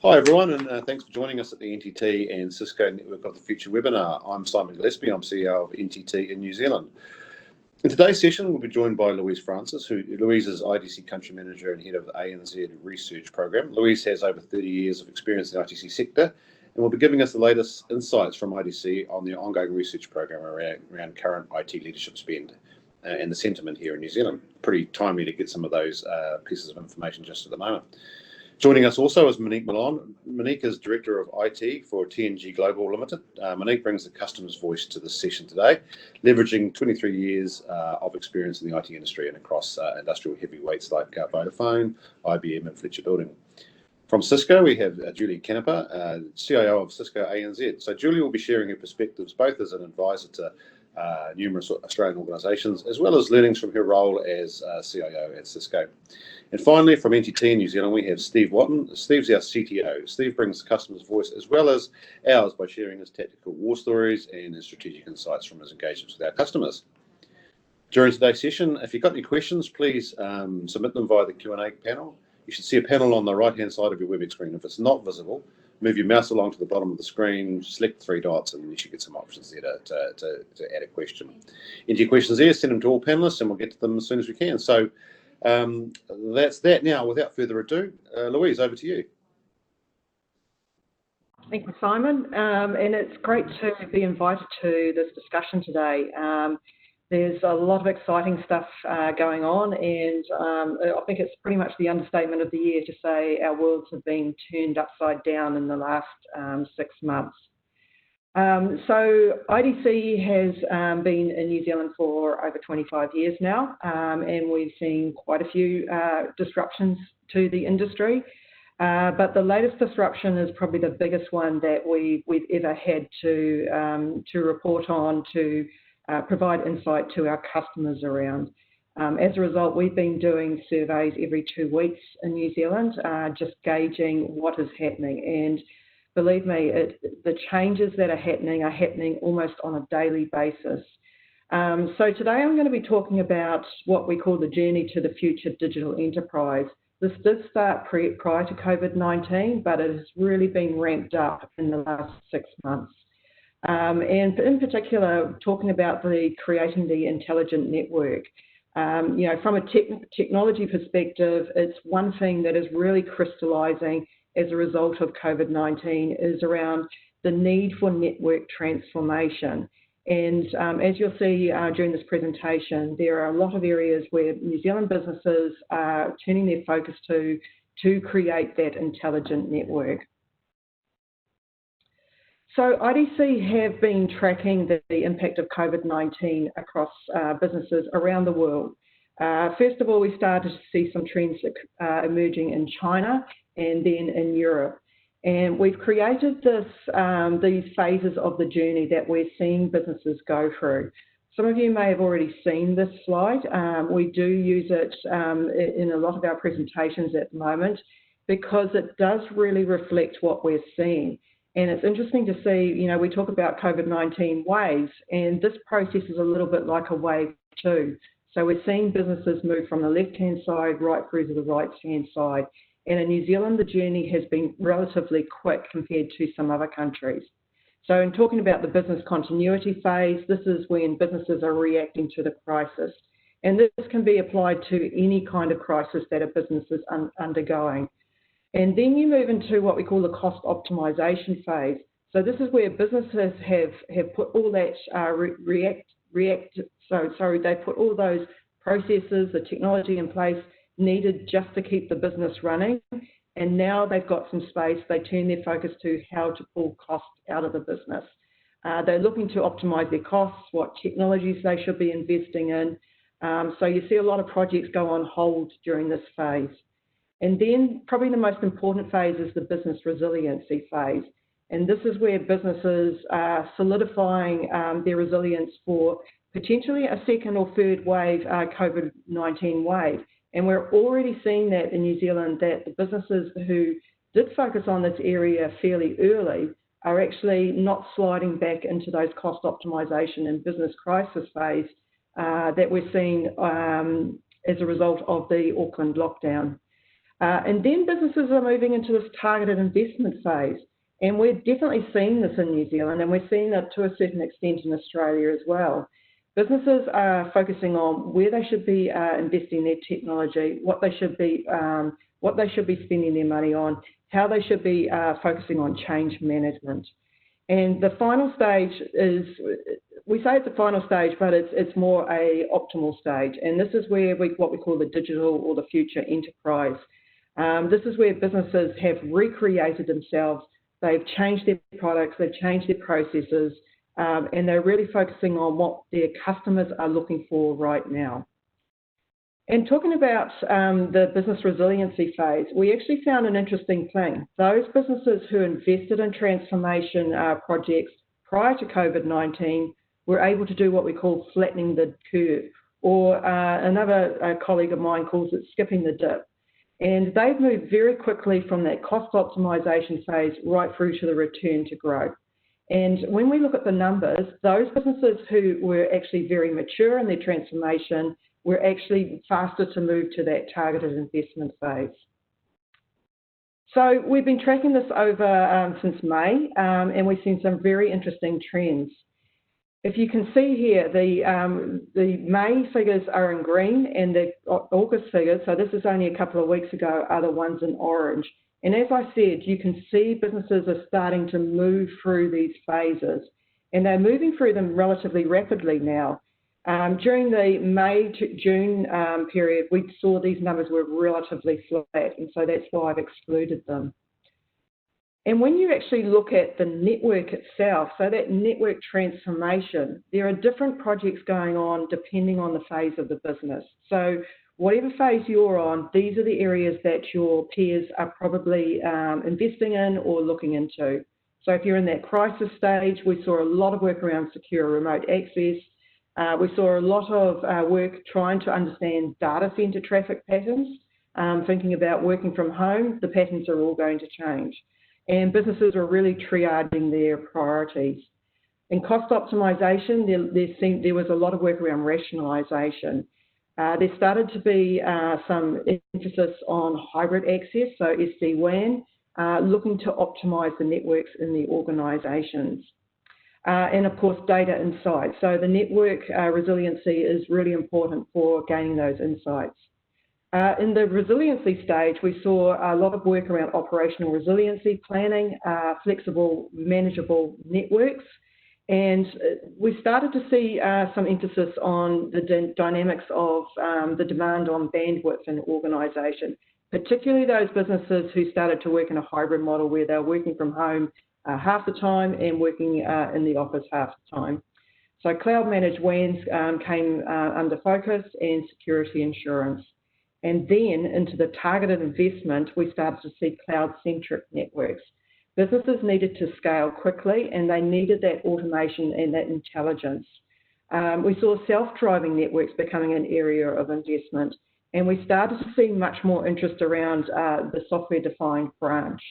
Hi everyone, and thanks for joining us at the NTT and Cisco Network of the Future webinar. I'm Simon Gillespie, I'm CEO of NTT in New Zealand. In today's session, we'll be joined by Louise Francis, Louise is IDC Country Manager and Head of the ANZ Research Program. Louise has over 30 years of experience in the ITC sector and will be giving us the latest insights from IDC on the ongoing research program around current IT leadership spend and the sentiment here in New Zealand. Pretty timely to get some of those pieces of information just at the moment. Joining us also is Monique Mellon. Monique is Director of IT for TNG Global Limited. Monique brings the customer's voice to this session today, leveraging 23 years of experience in the IT industry and across industrial heavyweights like Vodafone, IBM and Fletcher Building. From Cisco, we have Julie Canepa, CIO of Cisco ANZ. So Julie will be sharing her perspectives both as an advisor to numerous Australian organisations, as well as learnings from her role as CIO at Cisco. And finally, from NTT in New Zealand, we have Steve Wotten. Steve's our CTO. Steve brings the customer's voice as well as ours by sharing his tactical war stories and his strategic insights from his engagements with our customers. During today's session, if you've got any questions, please submit them via the Q&A panel. You should see a panel on the right-hand side of your WebEx screen. If it's not visible, move your mouse along to the bottom of the screen, select the three dots, and you should get some options there to add a question. Enter your questions there, send them to all panelists, and we'll get to them as soon as we can. So that's that. Now, without further ado, Louise, over to you. Thank you, Simon. And it's great to be invited to this discussion today. There's a lot of exciting stuff going on, and I think it's pretty much the understatement of the year to say our worlds have been turned upside down in the last 6 months. So IDC has been in New Zealand for over 25 years now, and we've seen quite a few disruptions to the industry. But the latest disruption is probably the biggest one that we've ever had to report on, to provide insight to our customers around. As a result, we've been doing surveys every 2 weeks in New Zealand, just gauging what is happening. And believe me, the changes that are happening almost on a daily basis. So today I'm going to be talking about what we call the journey to the future digital enterprise. This did start prior to COVID-19, but it has really been ramped up in the last 6 months. And in particular, talking about creating the intelligent network. From a technology perspective, it's one thing that is really crystallising as a result of COVID-19 is around the need for network transformation. And as you'll see during this presentation, there are a lot of areas where New Zealand businesses are turning their focus to create that intelligent network. So IDC have been tracking the impact of COVID-19 across businesses around the world. First of all, we started to see some trends emerging in China and then in Europe. And we've created these phases of the journey that we're seeing businesses go through. Some of you may have already seen this slide. We do use it in a lot of our presentations at the moment because it does really reflect what we're seeing. And it's interesting to see, we talk about COVID-19 waves, and this process is a little bit like a wave too. So we're seeing businesses move from the left-hand side right through to the right-hand side. And in New Zealand, the journey has been relatively quick compared to some other countries. So in talking about the business continuity phase, this is when businesses are reacting to the crisis. And this can be applied to any kind of crisis that a business is undergoing. And then you move into what we call the cost optimization phase. So this is where businesses have put all that they put all those processes, the technology in place needed just to keep the business running. And now they've got some space, they turn their focus to how to pull costs out of the business. They're looking to optimize their costs, what technologies they should be investing in. So you see a lot of projects go on hold during this phase. And then probably the most important phase is the business resiliency phase. And this is where businesses are solidifying their resilience for potentially a second or third wave, COVID-19 wave. And we're already seeing that in New Zealand, that the businesses who did focus on this area fairly early are actually not sliding back into those cost optimization and business crisis phase that we're seeing as a result of the Auckland lockdown. And then businesses are moving into this targeted investment phase. And we're definitely seeing this in New Zealand, and we're seeing that to a certain extent in Australia as well. Businesses are focusing on where they should be investing their technology, what they should be spending their money on, how they should be focusing on change management. And the final stage is, we say it's a final stage, but it's more a optimal stage. And this is where what we call the digital or the future enterprise. This is where businesses have recreated themselves. They've changed their products, they've changed their processes, and they're really focusing on what their customers are looking for right now. And talking about the business resiliency phase, we actually found an interesting thing. Those businesses who invested in transformation projects prior to COVID-19 were able to do what we call flattening the curve, or another colleague of mine calls it skipping the dip. And they've moved very quickly from that cost optimization phase right through to the return to growth. And when we look at the numbers, those businesses who were actually very mature in their transformation were actually faster to move to that targeted investment phase. So we've been tracking this over since May, and we've seen some very interesting trends. If you can see here, the May figures are in green, and the August figures, so this is only a couple of weeks ago, are the ones in orange. And as I said, you can see businesses are starting to move through these phases, and they're moving through them relatively rapidly now. During the May to June period, we saw these numbers were relatively flat, and so that's why I've excluded them. And when you actually look at the network itself, so that network transformation, there are different projects going on depending on the phase of the business. So whatever phase you're on, these are the areas that your peers are probably investing in or looking into. So if you're in that crisis stage, we saw a lot of work around secure remote access. We saw a lot of work trying to understand data center traffic patterns, thinking about working from home. The patterns are all going to change. And businesses are really triaging their priorities. In cost optimization, there was a lot of work around rationalization. There started to be some emphasis on hybrid access, so SD-WAN, looking to optimize the networks in the organizations. And of course, data insights. So the network resiliency is really important for gaining those insights. In the resiliency stage, we saw a lot of work around operational resiliency planning, flexible, manageable networks, and we started to see some emphasis on the dynamics of the demand on bandwidth in the organisation, particularly those businesses who started to work in a hybrid model where they're working from home half the time and working in the office half the time. So cloud managed WANs came under focus, and security insurance. And then into the targeted investment, we started to see cloud-centric networks. Businesses needed to scale quickly, and they needed that automation and that intelligence. We saw self-driving networks becoming an area of investment, and we started to see much more interest around the software-defined branch.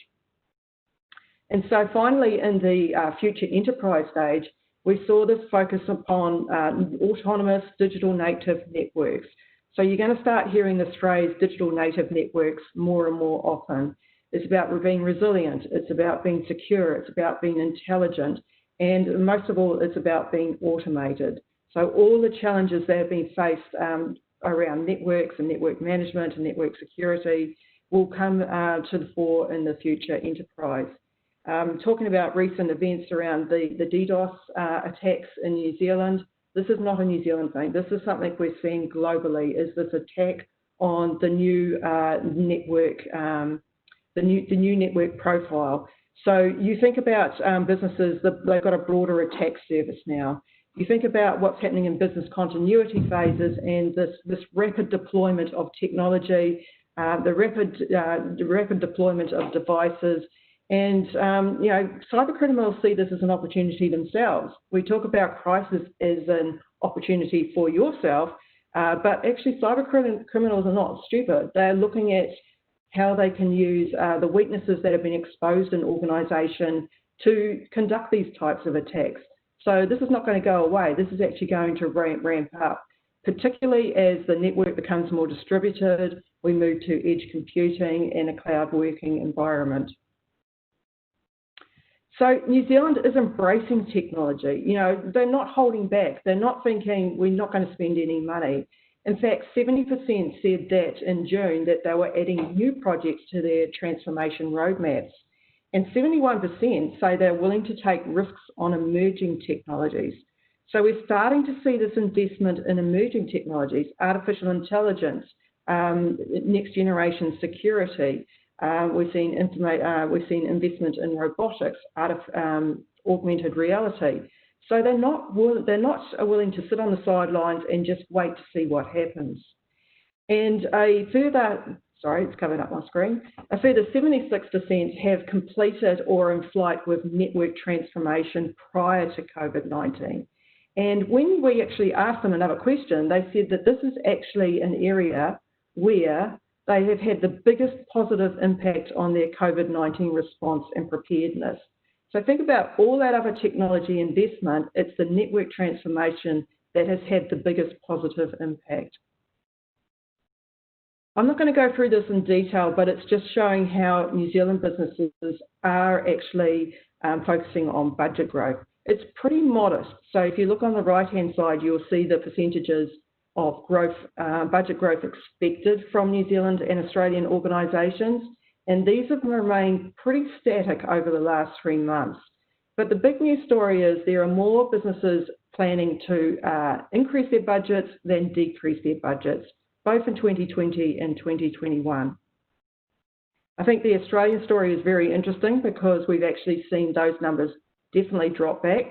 And so finally, in the future enterprise stage, we saw this focus upon autonomous digital native networks. So you're going to start hearing this phrase, digital native networks, more and more often. It's about being resilient, it's about being secure, it's about being intelligent, and most of all, it's about being automated. So all the challenges that have been faced around networks and network management and network security will come to the fore in the future enterprise. Talking about recent events around the DDoS attacks in New Zealand, this is not a New Zealand thing. This is something we're seeing globally, is this attack on the new network, the new network profile. So you think about businesses, they've got a broader attack surface now. You think about what's happening in business continuity phases and this rapid deployment of technology, the rapid deployment of devices. And, you know, cyber criminals see this as an opportunity themselves. We talk about crisis as an opportunity for yourself, but actually cyber criminals are not stupid. They're looking at how they can use the weaknesses that have been exposed in organisation to conduct these types of attacks. So this is not going to go away. This is actually going to ramp up. particularly as the network becomes more distributed, we move to edge computing and a cloud working environment. So New Zealand is embracing technology. You know, they're not holding back. They're not thinking we're not going to spend any money. In fact, 70% said that in June that they were adding new projects to their transformation roadmaps. And 71% say they're willing to take risks on emerging technologies. So we're starting to see this investment in emerging technologies, artificial intelligence, next generation security. We've seen investment in robotics, augmented reality. So they're not willing to sit on the sidelines and just wait to see what happens. And a further, it's covered up my screen. A further 76% have completed or in flight with network transformation prior to COVID-19. And when we actually asked them another question, they said that this is actually an area where they have had the biggest positive impact on their COVID-19 response and preparedness. So think about all that other technology investment, it's the network transformation that has had the biggest positive impact. I'm not going to go through this in detail, but it's just showing how New Zealand businesses are actually focusing on budget growth. It's pretty modest. So if you look on the right-hand side, you'll see the percentages of growth, budget growth expected from New Zealand and Australian organisations, and these have remained pretty static over the last 3 months. But the big news story is there are more businesses planning to increase their budgets than decrease their budgets, both in 2020 and 2021. I think the Australian story is very interesting because we've actually seen those numbers definitely drop back.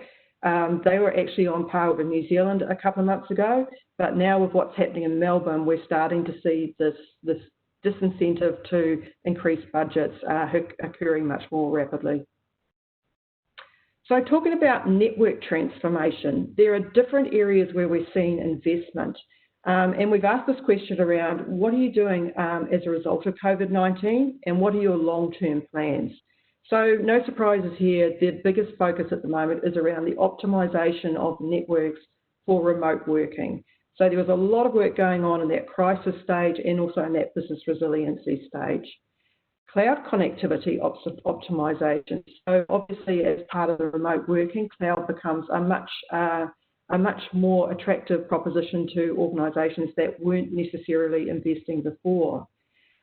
They were actually on par with New Zealand a couple of months ago, but now with what's happening in Melbourne, we're starting to see this disincentive to increase budgets occurring much more rapidly. So talking about network transformation, there are different areas where we're seeing investment. And we've asked this question around what are you doing as a result of COVID-19 and what are your long-term plans? So no surprises here, the biggest focus at the moment is around the optimisation of networks for remote working. So there was a lot of work going on in that crisis stage and also in that business resiliency stage. Cloud connectivity optimisation. So obviously as part of the remote working, cloud becomes a much more attractive proposition to organisations that weren't necessarily investing before.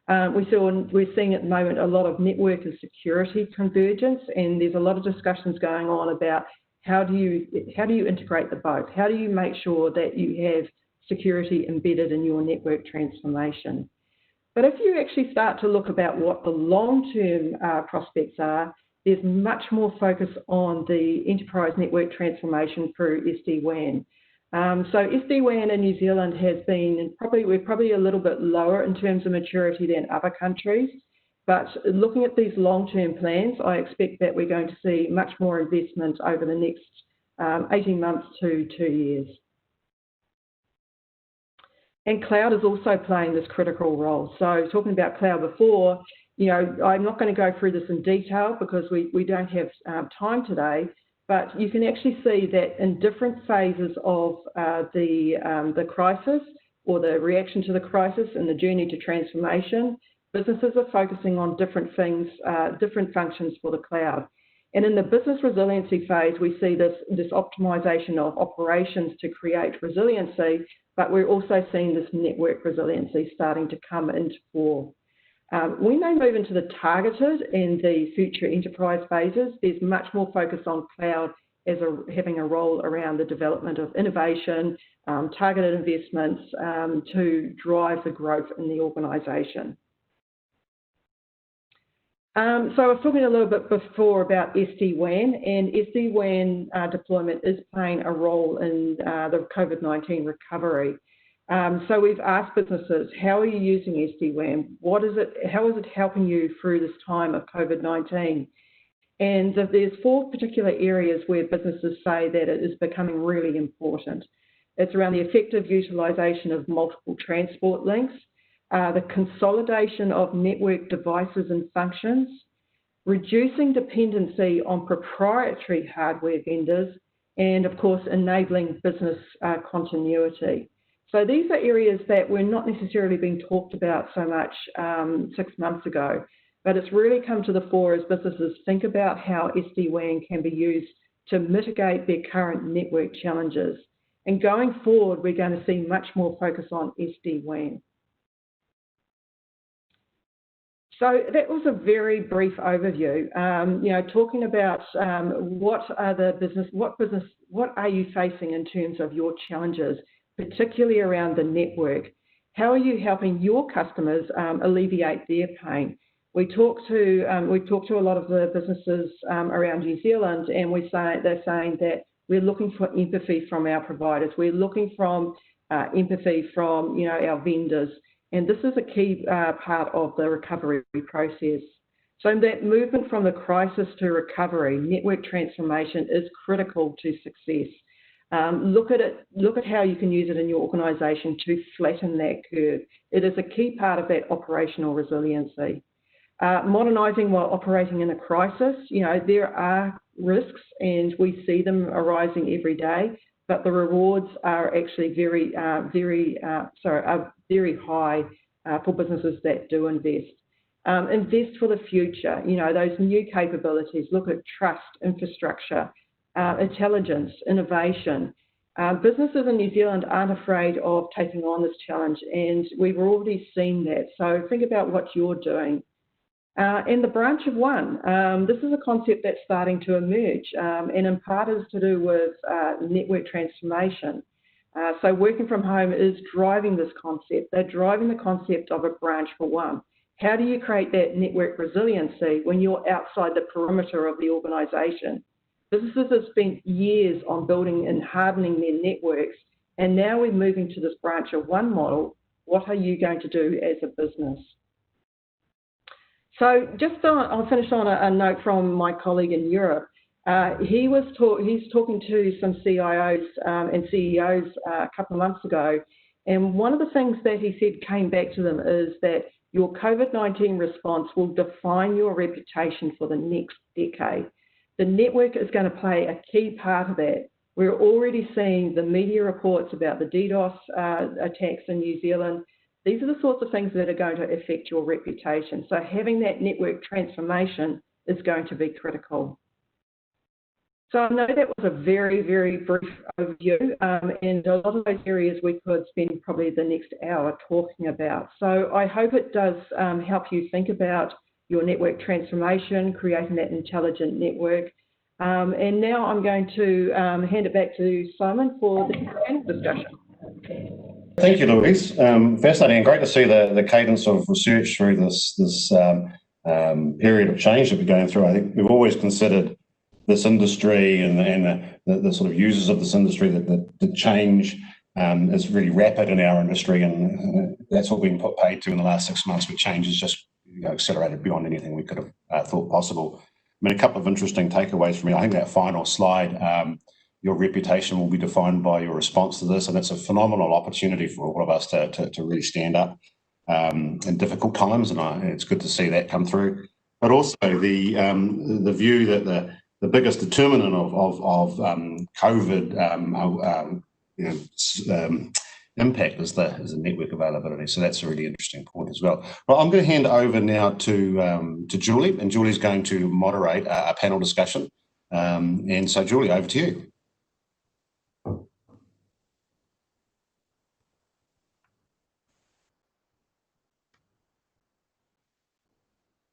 We're seeing at the moment a lot of network and security convergence, and there's a lot of discussions going on about how do you integrate the both? How do you make sure that you have security embedded in your network transformation? But if you actually start to look about what the long-term prospects are, there's much more focus on the enterprise network transformation through SD-WAN. So SD-WAN in New Zealand has been we're probably a little bit lower in terms of maturity than other countries, but looking at these long-term plans, I expect that we're going to see much more investment over the next 18 months to 2 years. And cloud is also playing this critical role. So talking about cloud before, you know, I'm not going to go through this in detail because we don't have time today, but you can actually see that in different phases of the crisis or the reaction to the crisis and the journey to transformation, businesses are focusing on different things, different functions for the cloud. And in the business resiliency phase, we see this optimization of operations to create resiliency, but we're also seeing this network resiliency starting to come into fore. When they move into the targeted and the future enterprise phases, there's much more focus on cloud as having a role around the development of innovation, targeted investments to drive the growth in the organisation. So I was talking a little bit before about SD-WAN, and SD-WAN deployment is playing a role in the COVID-19 recovery. So we've asked businesses, how are you using SD-WAN? How is it helping you through this time of COVID-19? And there's 4 particular areas where businesses say that it is becoming really important. It's around the effective utilisation of multiple transport links, the consolidation of network devices and functions, reducing dependency on proprietary hardware vendors, and of course, enabling business continuity. So these are areas that were not necessarily being talked about so much 6 months ago, but it's really come to the fore as businesses think about how SD-WAN can be used to mitigate their current network challenges. And going forward, we're going to see much more focus on SD-WAN. So that was a very brief overview. Talking about what are you facing in terms of your challenges, particularly around the network. How are you helping your customers alleviate their pain? We talk to a lot of the businesses around New Zealand, and they're saying that we're looking for empathy from our providers. We're looking for empathy from our vendors, and this is a key part of the recovery process. So that movement from the crisis to recovery, network transformation is critical to success. Look at how you can use it in your organisation to flatten that curve. It is a key part of that operational resiliency. Modernising while operating in a crisis, there are risks and we see them arising every day, but the rewards are actually very high for businesses that do invest. Invest for the future, those new capabilities. Look at trust, infrastructure, intelligence, innovation. Businesses in New Zealand aren't afraid of taking on this challenge, and we've already seen that. So think about what you're doing. And the branch of one, this is a concept that's starting to emerge, and in part is to do with network transformation. So working from home is driving this concept. They're driving the concept of a branch for one. How do you create that network resiliency when you're outside the perimeter of the organisation? Businesses have spent years on building and hardening their networks, and now we're moving to this branch of one model. What are you going to do as a business? So I'll finish on a note from my colleague in Europe. He's talking to some CIOs and CEOs a couple of months ago, and one of the things that he said came back to them is that your COVID-19 response will define your reputation for the next decade. The network is going to play a key part of that. We're already seeing the media reports about the DDoS attacks in New Zealand. These are the sorts of things that are going to affect your reputation. So having that network transformation is going to be critical. So I know that was a very, very brief overview, and a lot of those areas we could spend probably the next hour talking about. So I hope it does help you think about your network transformation, creating that intelligent network. And now I'm going to hand it back to Simon for the panel discussion. Thank you, Louise. Fascinating and great to see the cadence of research through this period of change that we're going through. I think we've always considered this industry and the sort of users of this industry that the change is really rapid in our industry, and that's what we've been paid to in the last 6 months, with change has just accelerated beyond anything we could have thought possible. I mean, a couple of interesting takeaways for me. I think that final slide, your reputation will be defined by your response to this, and it's a phenomenal opportunity for all of us to really stand up in difficult times, and it's good to see that come through. But also the view that the biggest determinant of COVID impact is the network availability. So that's a really interesting point as well. Well, I'm going to hand over now to Julie, and Julie's going to moderate a panel discussion. And so, Julie, over to you.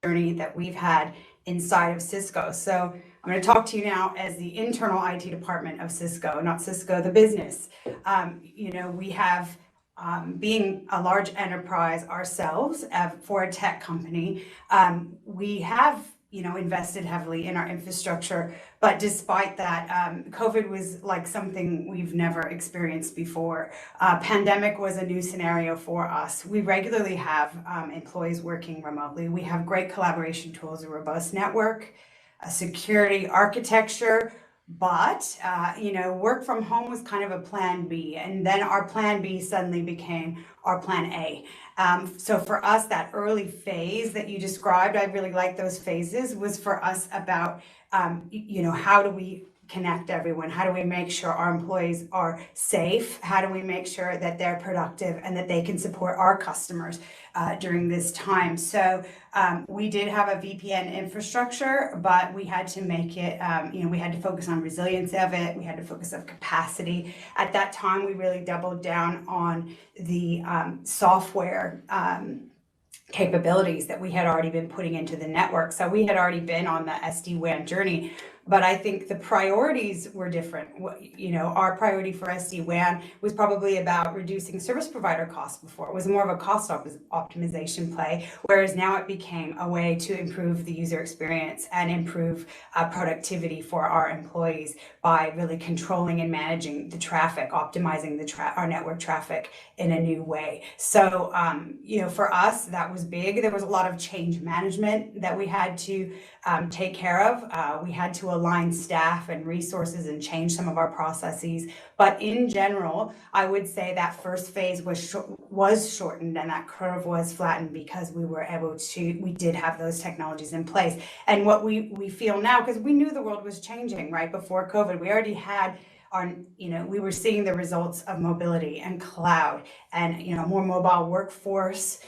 Journey that we've had inside of Cisco. So I'm going to talk to you now as the internal IT department of Cisco, not Cisco the business. We have, being a large enterprise ourselves for a tech company, we have invested heavily in our infrastructure, but despite that, COVID was like something we've never experienced before. Pandemic was a new scenario for us. We regularly have employees working remotely. We have great collaboration tools, a robust network, a security architecture, but work from home was kind of a plan B, and then our plan B suddenly became our plan A. So for us, that early phase that you described, I really like those phases, was for us about how do we connect everyone? How do we make sure our employees are safe? How do we make sure that they're productive and that they can support our customers during this time? So we did have a VPN infrastructure, but we had to make it, we had to focus on resilience of it. We had to focus on capacity. At that time, we really doubled down on the software capabilities that we had already been putting into the network. So we had already been on the SD-WAN journey, but I think the priorities were different. Our priority for SD-WAN was probably about reducing service provider costs before. It was more of a cost optimization play, whereas now it became a way to improve the user experience and improve productivity for our employees by really controlling and managing the traffic, optimizing our network traffic in a new way. So, for us, that was big. There was a lot of change management that we had to take care of. We had to align staff and resources and change some of our processes. But in general, I would say that first phase was shortened and that curve was flattened because we did have those technologies in place. And what we feel now, because we knew the world was changing right before COVID, we already had we were seeing the results of mobility and cloud and, more mobile workforce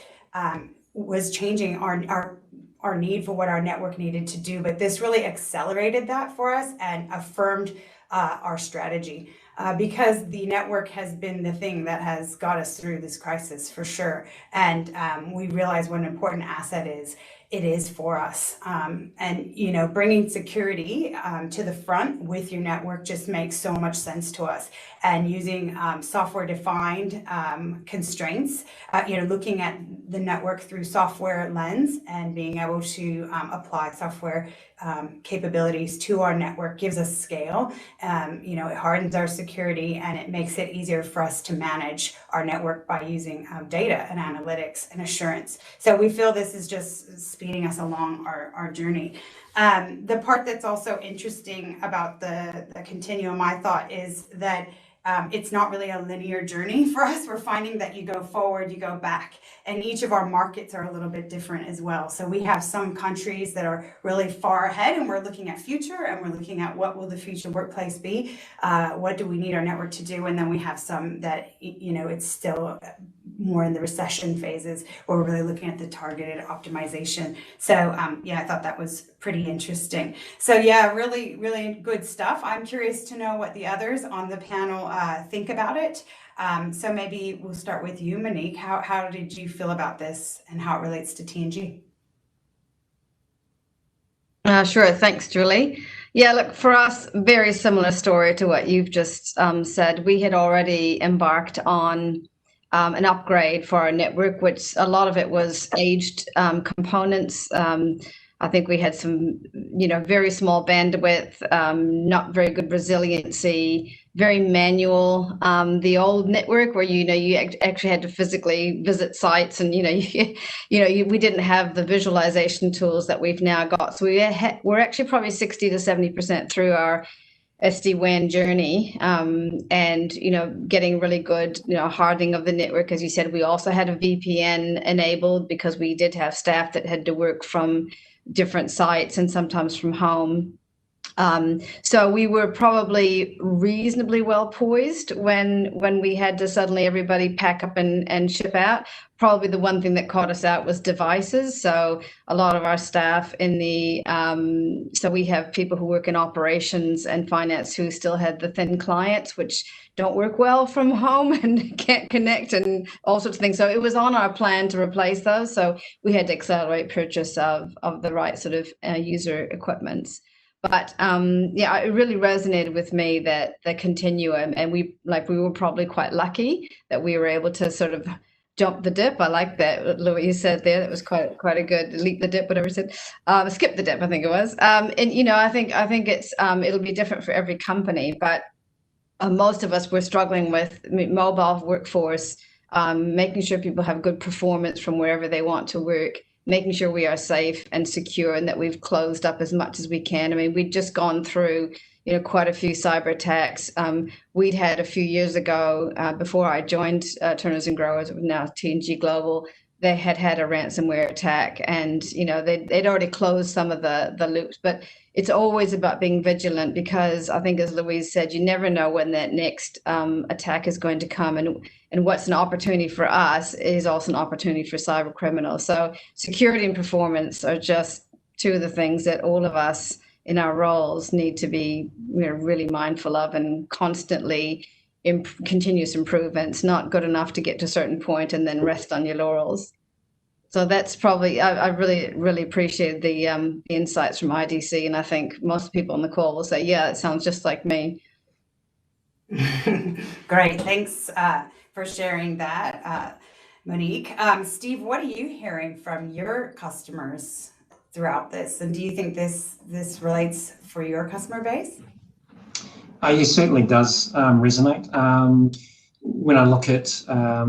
was changing our need for what our network needed to do. But this really accelerated that for us and affirmed our strategy because the network has been the thing that has got us through this crisis for sure. And we realize what an important asset it is for us. Bringing security to the front with your network just makes so much sense to us. And using software-defined constraints, looking at the network through software lens and being able to apply software capabilities to our network gives us scale. It hardens our security and it makes it easier for us to manage our network by using data and analytics and assurance. So we feel this is just speeding us along our journey. The part that's also interesting about the continuum, I thought, is that it's not really a linear journey for us. We're finding that you go forward, you go back, and each of our markets are a little bit different as well. So we have some countries that are really far ahead and we're looking at future and we're looking at what will the future workplace be? What do we need our network to do? And then we have some that, it's still more in the recession phases where we're really looking at the targeted optimization. So I thought that was pretty interesting. So really, really good stuff. I'm curious to know what the others on the panel think about it. So maybe we'll start with you, Monique. How did you feel about this and how it relates to TNG? Sure. Thanks, Julie. Yeah, look, for us, very similar story to what you've just said. We had already embarked on an upgrade for our network, which a lot of it was aged components. I think we had some, very small bandwidth, not very good resiliency, very manual. The old network where, you actually had to physically visit sites and, we didn't have the visualization tools that we've now got. So we're actually probably 60 to 70% through our SD-WAN journey and, getting really good, hardening of the network. As you said, we also had a VPN enabled because we did have staff that had to work from different sites and sometimes from home. So we were probably reasonably well poised when we had to suddenly everybody pack up and ship out. Probably the one thing that caught us out was devices. So a lot of our staff so we have people who work in operations and finance who still had the thin clients, which don't work well from home and can't connect and all sorts of things. So it was on our plan to replace those. So we had to accelerate purchase of the right sort of user equipments. But it really resonated with me that the continuum, and we were probably quite lucky that we were able to sort of jump the dip. I like that Louise said there. That was quite a good leap the dip, whatever it said. Skip the dip, I think it was. And I think it's it'll be different for every company, but most of us were struggling with mobile workforce, making sure people have good performance from wherever they want to work, making sure we are safe and secure and that we've closed up as much as we can. I mean, we'd just gone through, quite a few cyber attacks. We'd had a few years ago, before I joined Turners and Growers, now TNG Global, they had a ransomware attack, and they'd already closed some of the loops. But it's always about being vigilant, because I think, as Louise said, you never know when that next attack is going to come, and what's an opportunity for us is also an opportunity for cyber criminals. So security and performance are just two of the things that all of us in our roles need to be really mindful of, and constantly continuous improvements. Not good enough to get to a certain point and then rest on your laurels. So that's probably, I really appreciate the insights from IDC, and I think most people on the call will say, yeah, it sounds just like me. Great, thanks for sharing that, Monique. Steve, what are you hearing from your customers throughout this, and do you think this relates for your customer base? It certainly does resonate. When I look at, I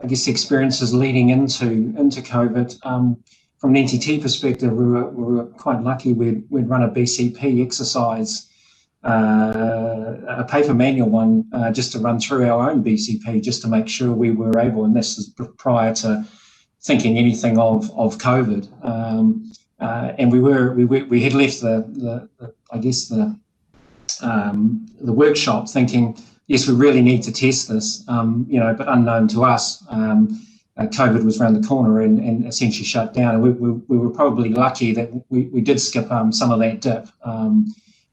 guess, the experiences leading into COVID, from an NTT perspective, we were quite lucky. We'd run a BCP exercise, a paper manual one, just to run through our own BCP, just to make sure we were able, and this is prior to thinking anything of COVID, and we had left the workshop thinking, yes, we really need to test this, but unknown to us, COVID was around the corner and essentially shut down. And we were probably lucky that we did skip some of that dip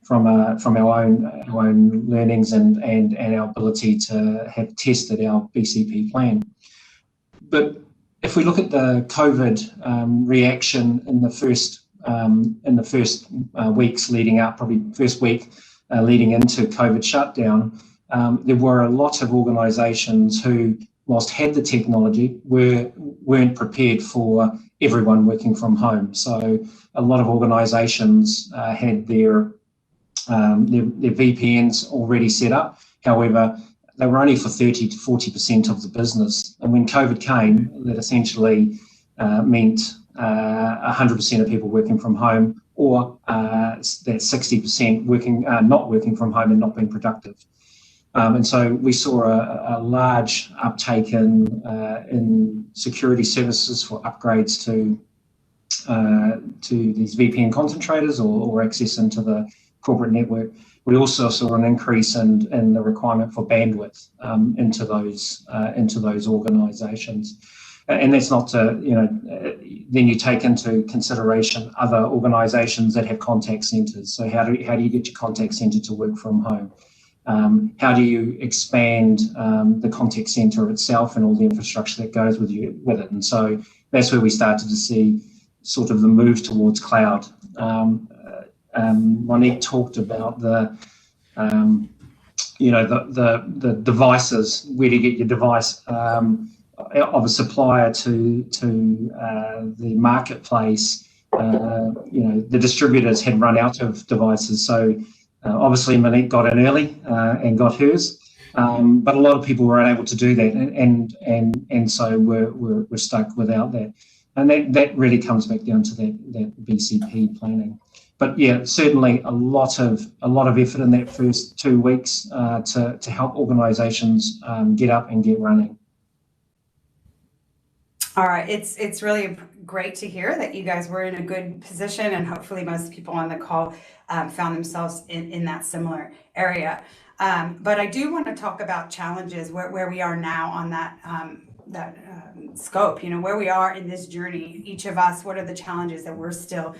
from our own learnings and our ability to have tested our BCP plan. But if we look at the COVID reaction in the first weeks leading up, probably first week leading into COVID shutdown, there were a lot of organisations who, whilst had the technology, weren't prepared for everyone working from home. So a lot of organisations had their VPNs already set up. However, they were only for 30 to 40% of the business. And when COVID came, that essentially meant 100% of people working from home, or that 60% not working from home and not being productive. And so we saw a large uptake in security services for upgrades to these VPN concentrators or access into the corporate network. We also saw an increase in the requirement for bandwidth into those organisations. And that's not to, then you take into consideration other organisations that have contact centres. So how do you get your contact centre to work from home? How do you expand the contact centre itself and all the infrastructure that goes with it? And so that's where we started to see sort of the move towards cloud. Monique talked about the devices. Where do you get your device of a supplier to the marketplace? The distributors had run out of devices, so obviously Monique got in early and got hers, but a lot of people were unable to do that, and so we're stuck without that, and that really comes back down to that BCP planning. But yeah, certainly a lot of effort in that first 2 weeks to help organisations get up and get running. All right, it's really great to hear that you guys were in a good position, and hopefully most people on the call found themselves in that similar area. But I do want to talk about challenges where we are now on that scope, where we are in this journey, each of us, what are the challenges that we're still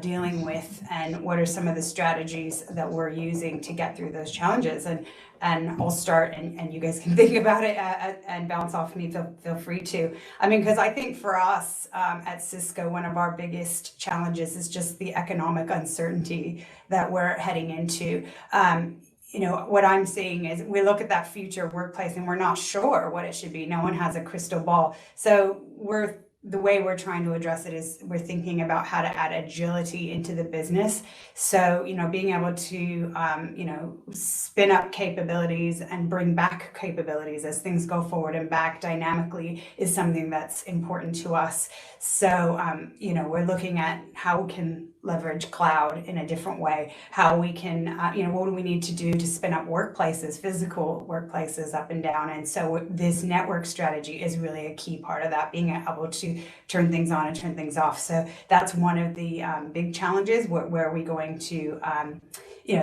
dealing with, and what are some of the strategies that we're using to get through those challenges. And I'll start, and you guys can think about it and bounce off me, feel free to. Because I think for us at Cisco, one of our biggest challenges is just the economic uncertainty that we're heading into. What I'm seeing is we look at that future workplace and we're not sure what it should be. No one has a crystal ball. So the way we're trying to address it is we're thinking about how to add agility into the business. So, being able to, spin up capabilities and bring back capabilities as things go forward and back dynamically is something that's important to us. So, we're looking at how we can leverage cloud in a different way, how we can, what do we need to do to spin up workplaces, physical workplaces up and down. And so this network strategy is really a key part of that, being able to turn things on and turn things off. So that's one of the big challenges. Where are we going to,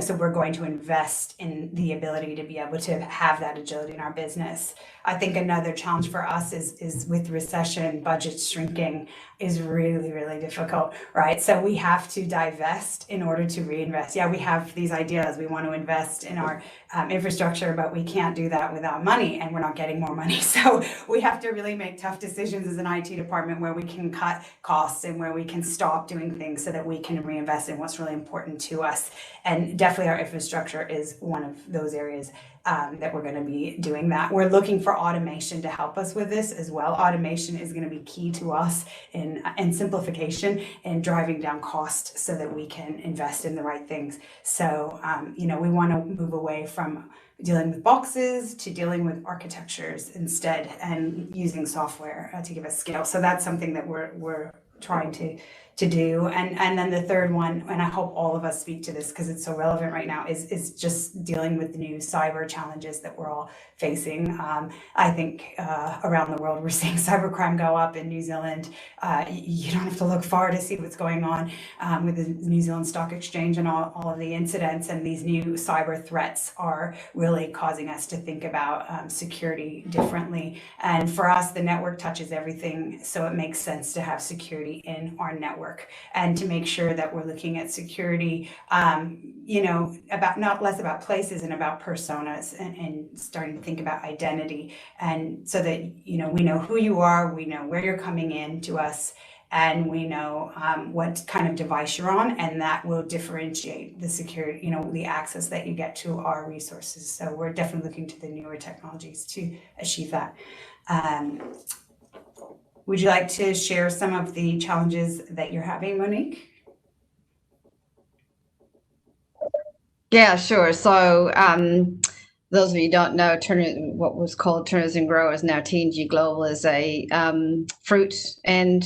so we're going to invest in the ability to be able to have that agility in our business. I think another challenge for us is with recession, budgets shrinking is really, really difficult, right? So we have to divest in order to reinvest. Yeah, we have these ideas. We want to invest in our infrastructure, but we can't do that without money, and we're not getting more money. So we have to really make tough decisions as an IT department where we can cut costs and where we can stop doing things so that we can reinvest in what's really important to us. And definitely our infrastructure is one of those areas that we're going to be doing that. We're looking for automation to help us with this as well. Automation is going to be key to us in simplification and driving down cost so that we can invest in the right things. So, we want to move away from dealing with boxes to dealing with architectures instead, and using software to give us scale. So that's something that we're trying to do. And then the third one, and I hope all of us speak to this because it's so relevant right now, is just dealing with the new cyber challenges that we're all facing. I think around the world we're seeing cybercrime go up. In New Zealand, you don't have to look far to see what's going on with the New Zealand Stock Exchange and all of the incidents, and these new cyber threats are really causing us to think about security differently. And for us, the network touches everything, so it makes sense to have security in our network and to make sure that we're looking at security, about not less about places and about personas, and starting to think about identity, and so that we know who you are, we know where you're coming in to us, and we know what kind of device you're on, and that will differentiate the security, the access that you get to our resources. So we're definitely looking to the newer technologies to achieve that. Would you like to share some of the challenges that you're having, Monique? Yeah, sure. So those of you who don't know, what was called Turners and Growers, now TNG Global, is a fruit and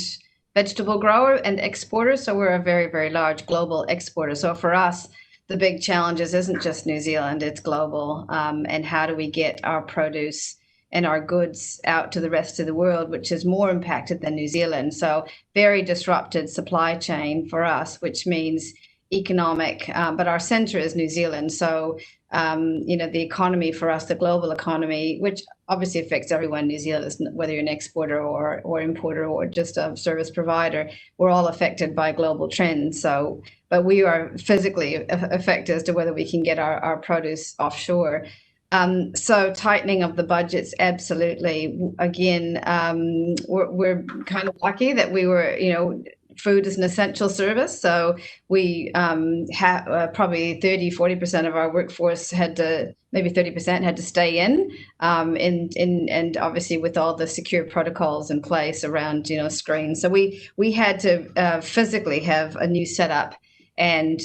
vegetable grower and exporter. So we're a very, very large global exporter. So for us, the big challenges isn't just New Zealand, it's global. And how do we get our produce and our goods out to the rest of the world, which is more impacted than New Zealand. So very disrupted supply chain for us, which means economic, but our center is New Zealand. So, the economy for us, the global economy, which obviously affects everyone in New Zealand, whether you're an exporter or importer or just a service provider, we're all affected by global trends. So, but we are physically affected as to whether we can get our produce offshore. So tightening of the budgets, absolutely. Again, we're kind of lucky that we were, food is an essential service. So we have probably 30-40% of our workforce maybe 30% had to stay in, and obviously with all the secure protocols in place around, screens. So we had to physically have a new setup and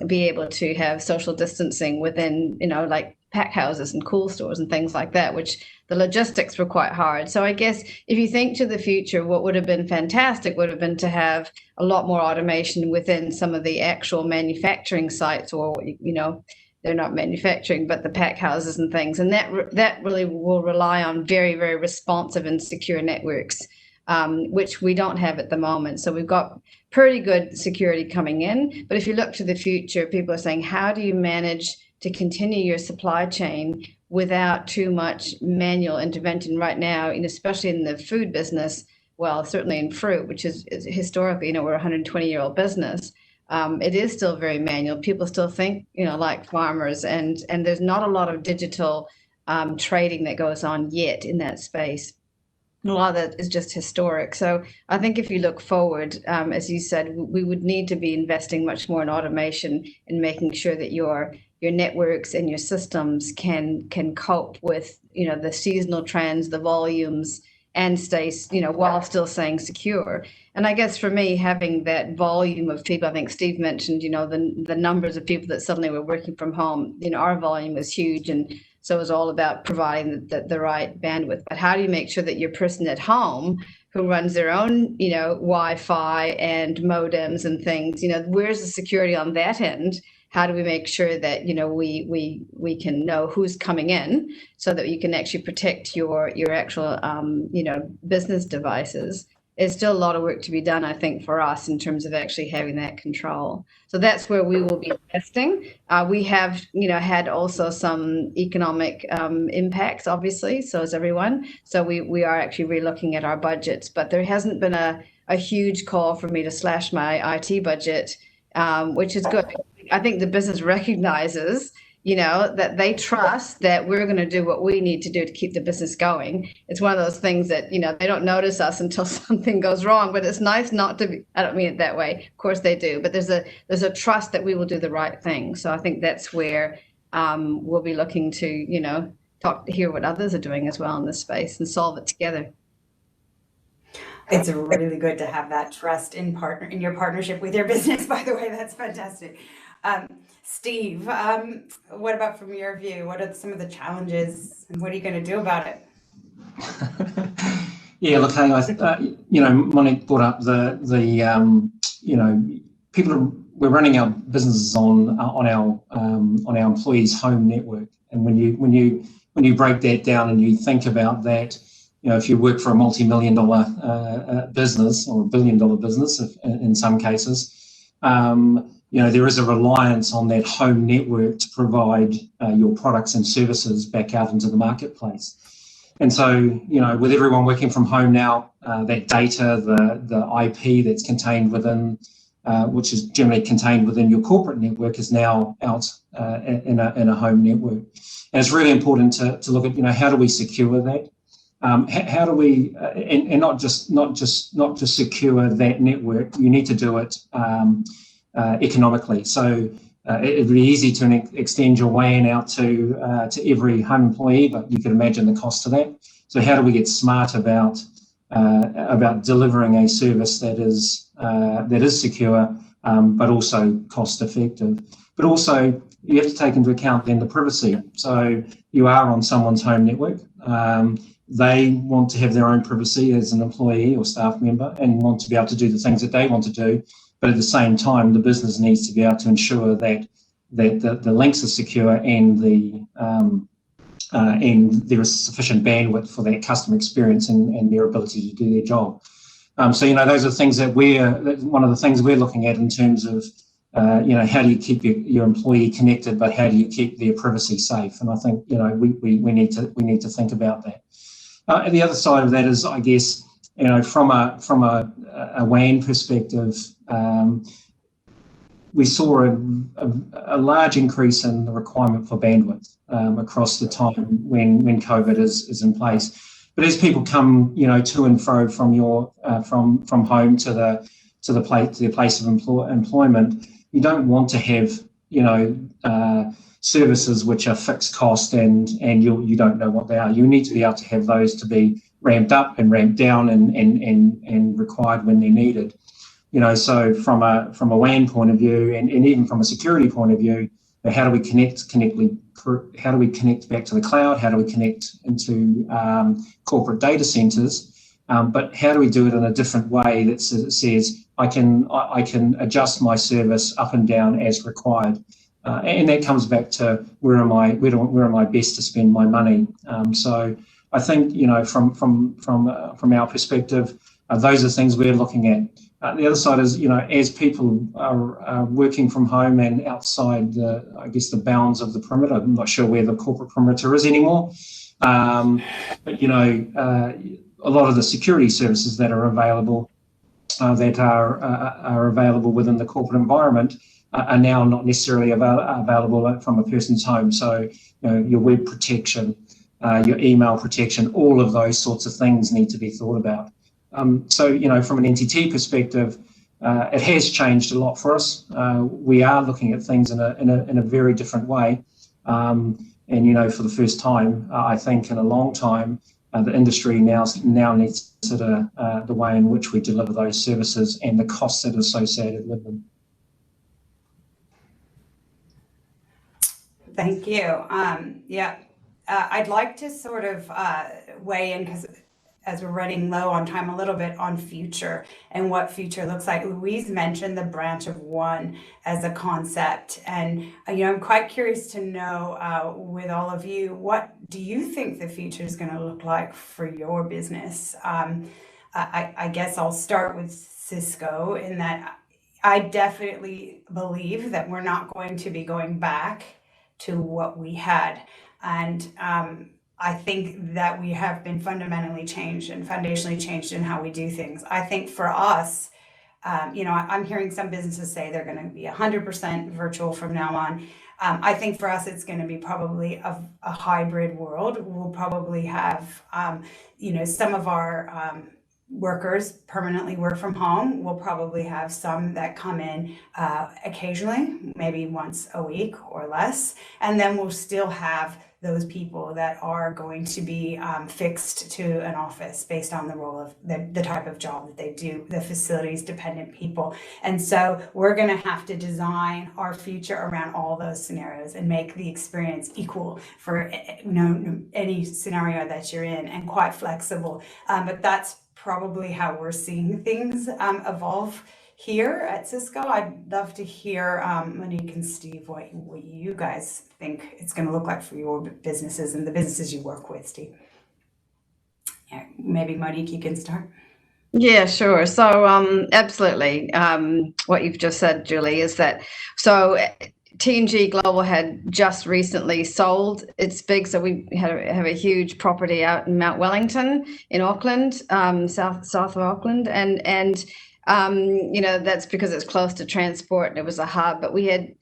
be able to have social distancing within, like pack houses and cool stores and things like that, which the logistics were quite hard. So I guess if you think to the future, what would have been fantastic would have been to have a lot more automation within some of the actual manufacturing sites, or, they're not manufacturing, but the pack houses and things. And that really will rely on very, very responsive and secure networks, which we don't have at the moment. So we've got pretty good security coming in. But if you look to the future, people are saying, how do you manage to continue your supply chain without too much manual intervention right now, and especially in the food business? Well, certainly in fruit, which is historically, we're a 120-year-old business. It is still very manual. People still think, like farmers, and there's not a lot of digital trading that goes on yet in that space. A lot of that is just historic. So I think if you look forward, as you said, we would need to be investing much more in automation and making sure that your networks and your systems can cope with, the seasonal trends, the volumes, and stay, while still staying secure. And I guess for me, having that volume of people, I think Steve mentioned, the numbers of people that suddenly were working from home, our volume is huge. And So it was all about providing the right bandwidth. But how do you make sure that your person at home who runs their own, Wi-Fi and modems and things, where's the security on that end? How do we make sure that, we can know who's coming in so that you can actually protect your actual, business devices? There's still a lot of work to be done, I think, for us in terms of actually having that control. So that's where we will be investing. We have, had also some economic impacts, obviously, so has everyone. So we are actually relooking at our budgets, but there hasn't been a huge call for me to slash my IT budget, which is good. I think the business recognizes, that they trust that we're going to do what we need to do to keep the business going. It's one of those things that, they don't notice us until something goes wrong, but it's nice not to be, I don't mean it that way. Of course they do, but there's a trust that we will do the right thing. So I think that's where we'll be looking to, hear what others are doing as well in this space and solve it together. It's really good to have that trust in your partnership with your business, by the way. That's fantastic. Steve, what about from your view? What are some of the challenges and what are you going to do about it? Yeah, look, hey, Monique brought up we're running our businesses on our employees' home network, and when you break that down and you think about that, if you work for a multi-million-dollar business or $1 billion business, in some cases, there is a reliance on that home network to provide your products and services back out into the marketplace. And so, with everyone working from home now, that data, the IP that's contained within, which is generally contained within your corporate network, is now out in a home network. And it's really important to look at, how do we secure that? How do we, and not just secure that network? You need to do it economically. So it'd be easy to extend your WAN out to every home employee, but you can imagine the cost of that. So how do we get smart about delivering a service that is secure, but also cost effective? But also you have to take into account then the privacy. So you are on someone's home network. They want to have their own privacy as an employee or staff member and want to be able to do the things that they want to do. But at the same time, the business needs to be able to ensure that the links are secure and there is sufficient bandwidth for that customer experience and their ability to do their job. So those are things that one of the things we're looking at in terms of how do you keep your employee connected, but how do you keep their privacy safe? And I think we need to think about that. And the other side of that is, I guess, from a WAN perspective, we saw a large increase in the requirement for bandwidth across the time when COVID is in place. But as people come, to and fro from from home to their place of employment, you don't want to have services which are fixed cost and you don't know what they are. You need to be able to have those to be ramped up and ramped down and required when they're needed. So from a WAN point of view and even from a security point of view, how do we connect back to the cloud? How do we connect into corporate data centers? But how do we do it in a different way that says I can adjust my service up and down as required? And that comes back to where am I best to spend my money? So I think from our perspective, those are things we're looking at. The other side is as people are working from home and outside the bounds of the perimeter. I'm not sure where the corporate perimeter is anymore, but a lot of the security services that are available available within the corporate environment are now not necessarily available from a person's home. So your web protection, your email protection, all of those sorts of things need to be thought about. So from an NTT perspective, it has changed a lot for us. We are looking at things in a very different way, and for the first time, I think in a long time, the industry now needs to consider the way in which we deliver those services and the costs that are associated with them. Thank you. Yeah, I'd like to sort of weigh in, because as we're running low on time, a little bit on future and what future looks like. Louise mentioned the branch of one as a concept, and I'm quite curious to know with all of you, what do you think the future is going to look like for your business? I guess I'll start with Cisco, in that I definitely believe that we're not going to be going back to what we had, and I think that we have been fundamentally changed and foundationally changed in how we do things. I think for us, I'm hearing some businesses say they're going to be 100% virtual from now on. I think for us, it's going to be probably a hybrid world. We'll probably have, some of our workers permanently work from home. We'll probably have some that come in occasionally, maybe once a week or less. And then we'll still have those people that are going to be fixed to an office based on the role of the type of job that they do, the facilities dependent people. And so we're going to have to design our future around all those scenarios and make the experience equal for any scenario that you're in, and quite flexible. But that's probably how we're seeing things evolve here at Cisco. I'd love to hear, Monique and Steve, what you guys think it's going to look like for your businesses and the businesses you work with, Steve. Yeah, maybe Monique, you can start. Yeah, sure. So absolutely. What you've just said, Julie, is that TNG Global had just recently sold its big, so we have a huge property out in Mount Wellington in Auckland, south of Auckland, and that's because it's close to transport and it was a hub. But we had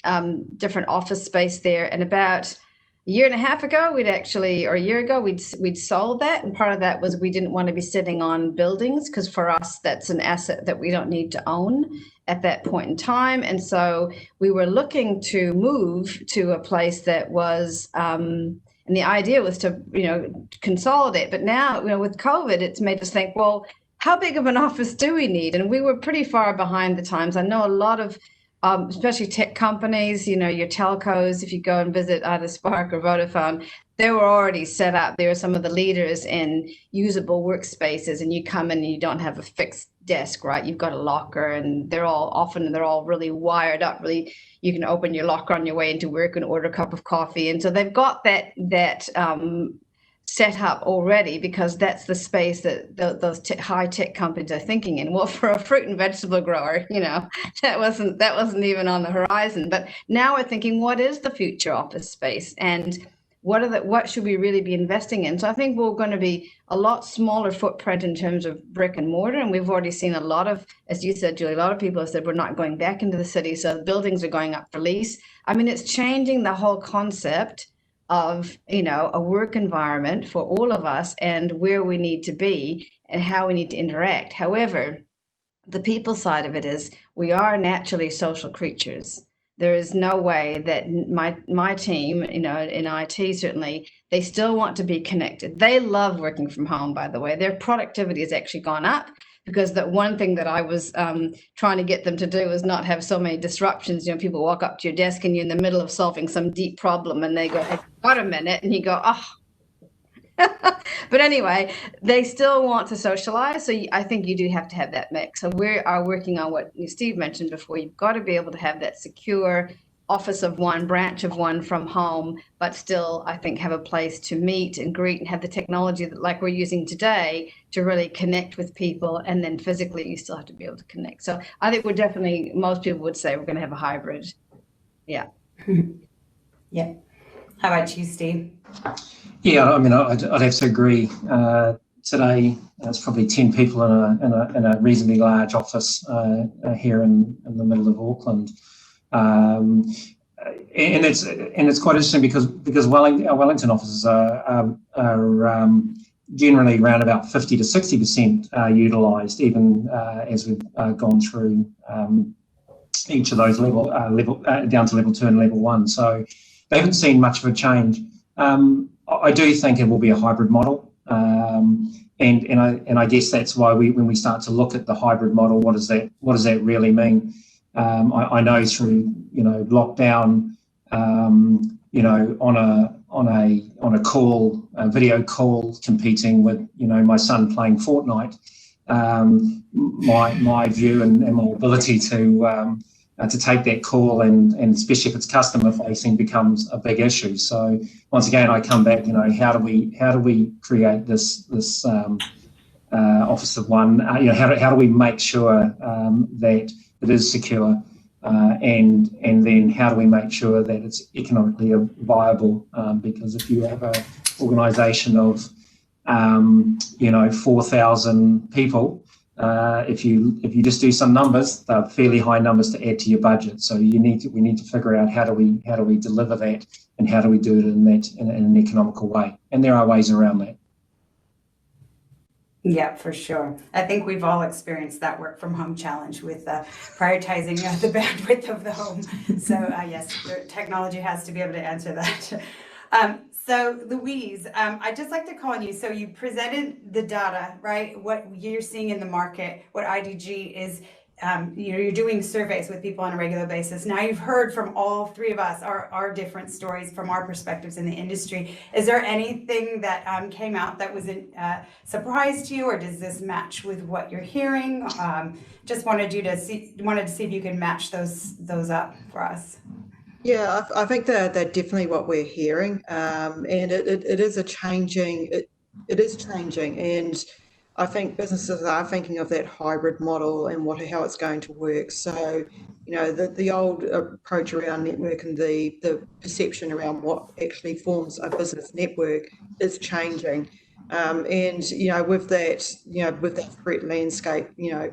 different office space there, and about a year and a half ago, or a year ago, we'd sold that, and part of that was we didn't want to be sitting on buildings, because for us that's an asset that we don't need to own at that point in time. And so we were looking to move to a place that was, and the idea was to, consolidate. But now, with COVID, it's made us think, well, how big of an office do we need? And we were pretty far behind the times. I know a lot of, especially tech companies, your telcos, if you go and visit either Spark or Vodafone, they were already set up. They were some of the leaders in usable workspaces, and you come in and you don't have a fixed desk, right? You've got a locker, and they're all really wired up. Really, you can open your locker on your way into work and order a cup of coffee. And so they've got that set up already, because that's the space that those high tech companies are thinking in. Well, for a fruit and vegetable grower, that wasn't even on the horizon. But now we're thinking, what is the future office space, and what should we really be investing in? So I think we're going to be a lot smaller footprint in terms of brick and mortar. And we've already seen a lot of, as you said, Julie, a lot of people have said we're not going back into the city. So the buildings are going up for lease. I mean, it's changing the whole concept of, a work environment for all of us, and where we need to be and how we need to interact. However, the people side of it is we are naturally social creatures. There is no way that my team, in IT certainly, they still want to be connected. They love working from home, by the way. Their productivity has actually gone up, because that one thing that I was trying to get them to do was not have so many disruptions. People walk up to your desk and you're in the middle of solving some deep problem, and they go, "Hey, got a minute?" And you go, "Oh." But anyway, they still want to socialize. So I think you do have to have that mix. So we are working on what Steve mentioned before. You've got to be able to have that secure office of one, branch of one from home, but still, I think, have a place to meet and greet and have the technology that, like we're using today, to really connect with people. And then physically, you still have to be able to connect. So I think most people would say we're going to have a hybrid. Yeah. Yeah. How about you, Steve? Yeah, I mean, I'd have to agree. Today, there's probably 10 people in a reasonably large office here in the middle of Auckland. And it's quite interesting because our Wellington offices are generally around about 50 to 60% utilised, even as we've gone through each of those level down to level 2 and level 1. So they haven't seen much of a change. I do think it will be a hybrid model, and I guess that's why when we start to look at the hybrid model, what does that really mean? I know through lockdown, on a call, a video call, competing with my son playing Fortnite, my view and my ability to take that call and especially if it's customer facing becomes a big issue. So once again, I come back, how do we create this Office of One? How do we make sure that it is secure, and then how do we make sure that it's economically viable? Because if you have an organisation of 4,000 people, if you just do some numbers, they're fairly high numbers to add to your budget. So we need to figure out how do we deliver that, and how do we do it in an economical way. And there are ways around that. Yeah, for sure. I think we've all experienced that work from home challenge with prioritizing the bandwidth of the home. So yes, technology has to be able to answer that. So Louise, I'd just like to call on you. So you presented the data, right? What you're seeing in the market, what IDG is, you're doing surveys with people on a regular basis. Now you've heard from all three of us our different stories from our perspectives in the industry. Is there anything that came out that was a surprise to you, or does this match with what you're hearing? Just wanted to see if you could match those up for us. Yeah, I think they're definitely what we're hearing, and it is changing, and I think businesses are thinking of that hybrid model and how it's going to work. So, the old approach around network and the perception around what actually forms a business network is changing, and with that threat landscape,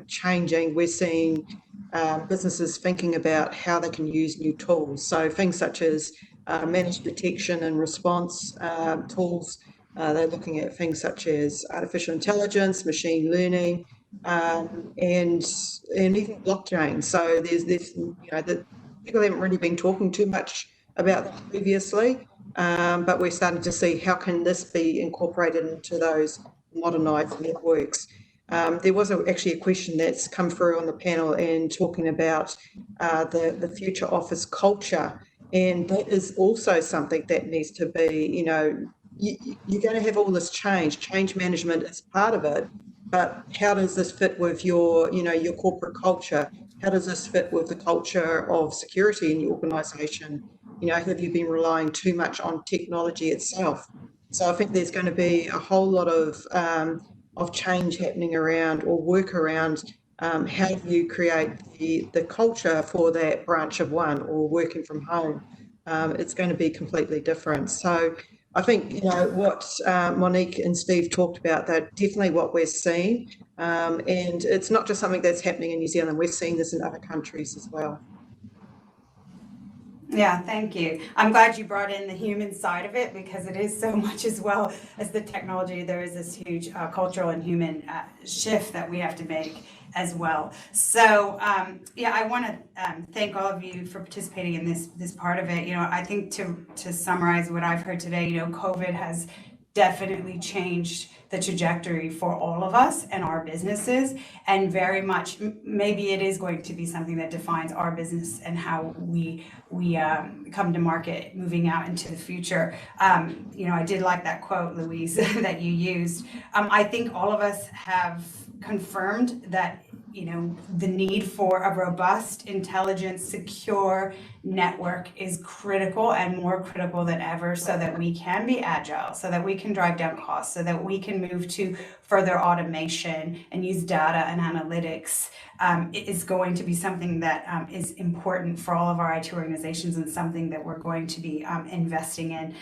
changing, we're seeing businesses thinking about how they can use new tools. So things such as managed detection and response tools. They're looking at things such as artificial intelligence, machine learning, and even blockchain. So there's that people haven't really been talking too much about that previously, but we're starting to see how can this be incorporated into those modernised networks. There was actually a question that's come through on the panel and talking about the future office culture, and that is also something that needs to be, you're going to have all this change management is part of it, but how does this fit with your corporate culture? How does this fit with the culture of security in your organisation? Have you been relying too much on technology itself? So I think there's going to be a whole lot of change happening around, or work around, how do you create the culture for that branch of one or working from home? It's going to be completely different. So I think, what Monique and Steve talked about, that definitely what we're seeing. And it's not just something that's happening in New Zealand. We're seeing this in other countries as well. Yeah, thank you. I'm glad you brought in the human side of it, because it is so much as well as the technology. There is this huge cultural and human shift that we have to make as well. So I want to thank all of you for participating in this part of it. I think to summarize what I've heard today, COVID has definitely changed the trajectory for all of us and our businesses, and very much maybe it is going to be something that defines our business and how we come to market moving out into the future. I did like that quote, Louise, that you used. I think all of us have confirmed that the need for a robust, intelligent, secure network is critical, and more critical than ever, so that we can be agile, so that we can drive down costs, so that we can move to further automation and use data and analytics. It is going to be something that is important for all of our IT organizations, and something that we're going to be investing in.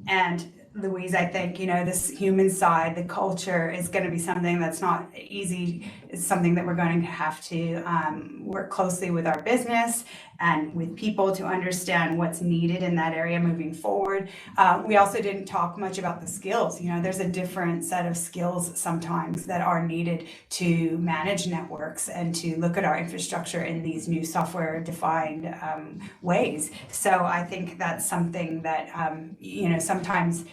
And Louise, I think, this human side, the culture, is going to be something that's not easy. It's something that we're going to have to work closely with our business and with people to understand what's needed in that area moving forward. We also didn't talk much about the skills. There's a different set of skills sometimes that are needed to manage networks and to look at our infrastructure in these new software-defined ways. So I think that's something that, sometimes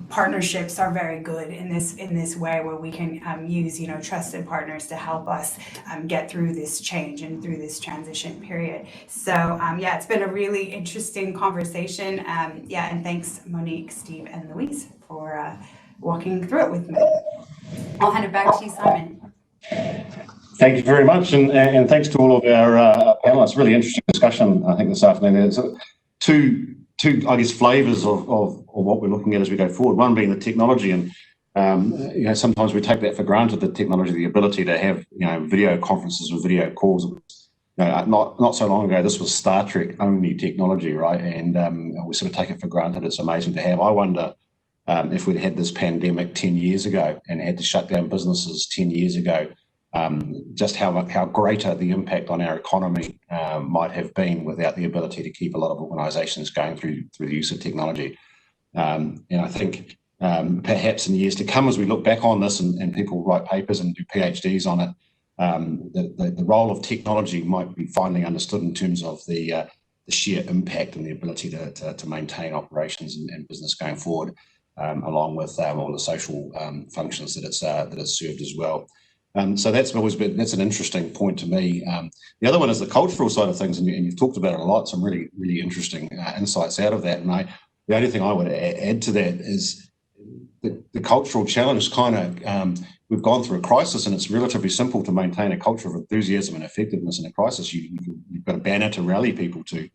partnerships are very good in this way, where we can use trusted partners to help us get through this change and through this transition period. So yeah, it's been a really interesting conversation. And thanks Monique, Steve, and Louise for walking through it with me. I'll hand it back to you, Simon. Thank you very much, and thanks to all of our panelists. Really interesting discussion, I think, this afternoon. There's two I guess, flavours of what we're looking at as we go forward. One being the technology, and sometimes we take that for granted. The technology, the ability to have video conferences or video calls. Not so long ago, this was Star Trek only technology, right? And we sort of take it for granted. It's amazing to have. I wonder if we'd had this pandemic 10 years ago and had to shut down businesses 10 years ago, just how greater the impact on our economy might have been without the ability to keep a lot of organisations going through the use of technology. And I think perhaps in years to come, as we look back on this and people write papers and do PhDs on it, the role of technology might be finally understood in terms of the sheer impact and the ability to maintain operations and business going forward, along with all the social functions that it's served as well. So that's an interesting point to me. The other one is the cultural side of things, and you've talked about it a lot. Some really, really interesting insights out of that. And the only thing I would add to that is the cultural challenge. We've gone through a crisis, and it's relatively simple to maintain a culture of enthusiasm and effectiveness in a crisis. You've got a banner to rally people to.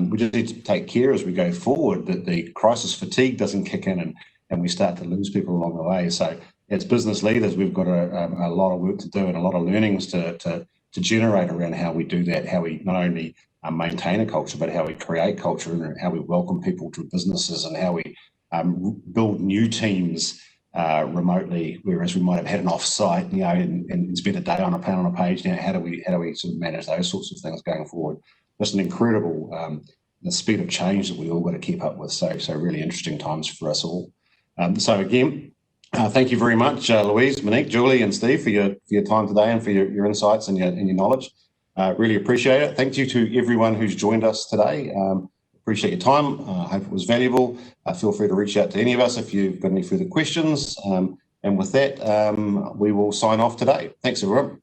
We just need to take care as we go forward that the crisis fatigue doesn't kick in and we start to lose people along the way. So as business leaders, we've got a lot of work to do and a lot of learnings to generate around how we do that, how we not only maintain a culture, but how we create culture and how we welcome people to businesses and how we build new teams remotely, whereas we might have had an off-site, and spend a day on a pen on a page. How do we sort of manage those sorts of things going forward? Just an incredible the speed of change that we all got to keep up with. So really interesting times for us all. So again, thank you very much, Louise, Monique, Julie, and Steve for your time today and for your insights and your knowledge. Really appreciate it. Thank you to everyone who's joined us today. Appreciate your time. I hope it was valuable. Feel free to reach out to any of us if you've got any further questions. And with that, we will sign off today. Thanks, everyone.